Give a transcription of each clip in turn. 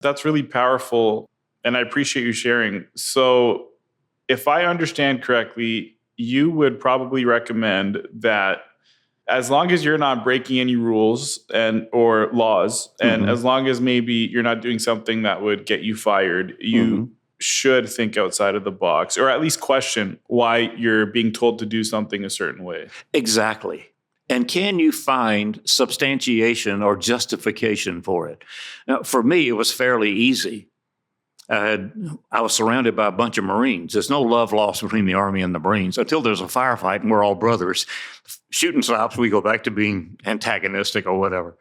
That's really powerful, and I appreciate you sharing. So, if I understand correctly, you would probably recommend that as long as you're not breaking any rules and or laws, and Mm-hmm. as long as maybe you're not doing something that would get you fired, Mm-hmm. you should think outside of the box, or at least question why you're being told to do something a certain way. Exactly. And can you find substantiation or justification for it? Now, for me, it was fairly easy. I was surrounded by a bunch of Marines. There's no love lost between the Army and the Marines until there's a firefight and we're all brothers. Shooting stops, we go back to being antagonistic or whatever.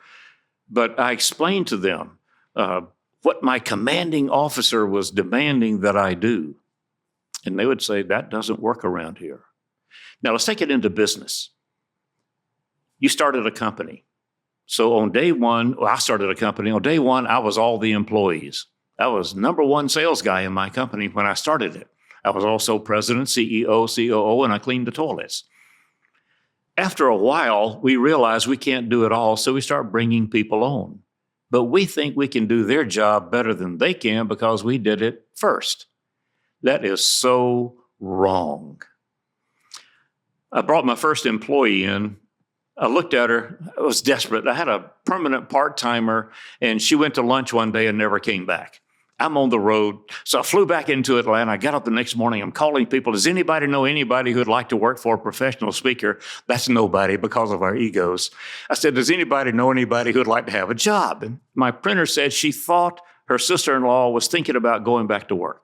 But I explained to them what my commanding officer was demanding that I do. And they would say, that doesn't work around here. Now, let's take it into business. You started a company. So on day one, I started a company. On day one, I was all the employees. I was number one sales guy in my company when I started it. I was also president, CEO, COO, and I cleaned the toilets. After a while, we realized we can't do it all, so we start bringing people on. But we think we can do their job better than they can because we did it first. That is so wrong. I brought my first employee in. I looked at her. I was desperate. I had a permanent part-timer, and she went to lunch one day and never came back. I'm on the road. So I flew back into Atlanta. I got up the next morning. I'm calling people. Does anybody know anybody who'd like to work for a professional speaker? That's nobody because of our egos. I said, does anybody know anybody who'd like to have a job? And my printer said she thought her sister-in-law was thinking about going back to work.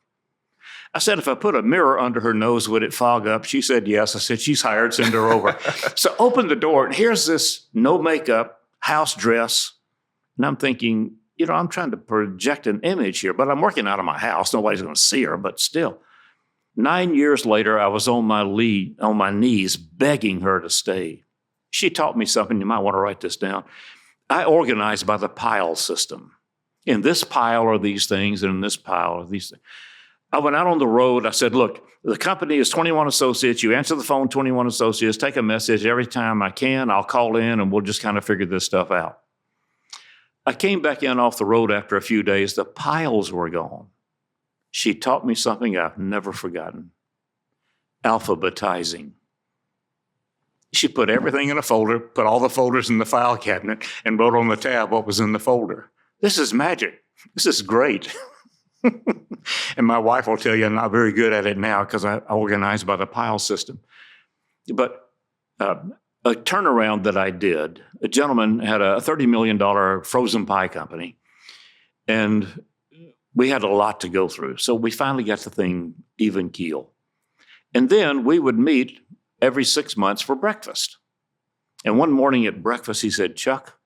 I said, if I put a mirror under her nose, would it fog up? She said, yes. I said, she's hired, send her over. So open the door, and here's this no makeup, house dress. And I'm thinking, I'm trying to project an image here, but I'm working out of my house. Nobody's going to see her, but still. 9 years later, I was on my knees begging her to stay. She taught me something. You might want to write this down. I organized by the pile system. In this pile are these things, and in this pile are these things. I went out on the road. I said, look, the company is 21 Associates. You answer the phone, 21 Associates. Take a message every time I can. I'll call in, and we'll just kind of figure this stuff out. I came back in off the road after a few days. The piles were gone. She taught me something I've never forgotten. Alphabetizing. She put everything in a folder, put all the folders in the file cabinet, and wrote on the tab what was in the folder. This is magic. This is great. And my wife will tell you I'm not very good at it now because I organize by the pile system. But a turnaround that I did, a gentleman had a $30 million frozen pie company, and we had a lot to go through. So we finally got the thing even keel. And then we would meet every 6 months for breakfast. And one morning at breakfast, he said, Chuck,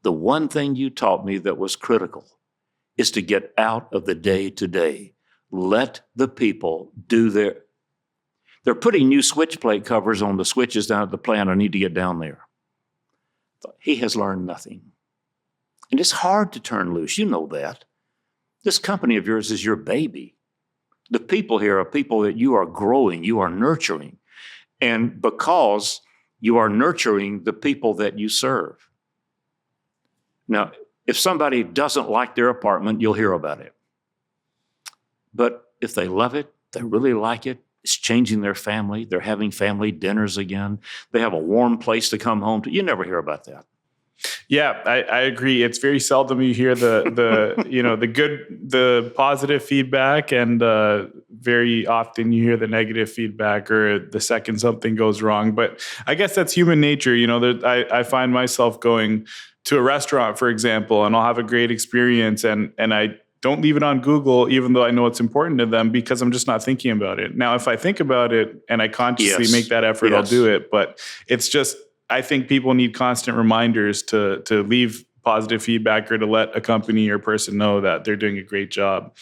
the one thing you taught me that was critical is to get out of the day-to-day. Let the people do they're putting new switch plate covers on the switches down at the plant. I need to get down there. He has learned nothing. And it's hard to turn loose. You know that. This company of yours is your baby. The people here are people that you are growing, you are nurturing. And because you are nurturing the people that you serve. Now, if somebody doesn't like their apartment, you'll hear about it. But if they love it, they really like it, it's changing their family, they're having family dinners again, they have a warm place to come home to, you never hear about that. Yeah, I agree. It's very seldom you hear the positive feedback, and very often you hear the negative feedback or the second something goes wrong. But I guess that's human nature. I find myself going to a restaurant, for example, and I'll have a great experience, and I don't leave it on Google, even though I know it's important to them, because I'm just not thinking about it. Now, if I think about it and I consciously make that effort, I'll do it. But it's just, I think people need constant reminders to leave positive feedback or to let a company or person know that they're doing a great job.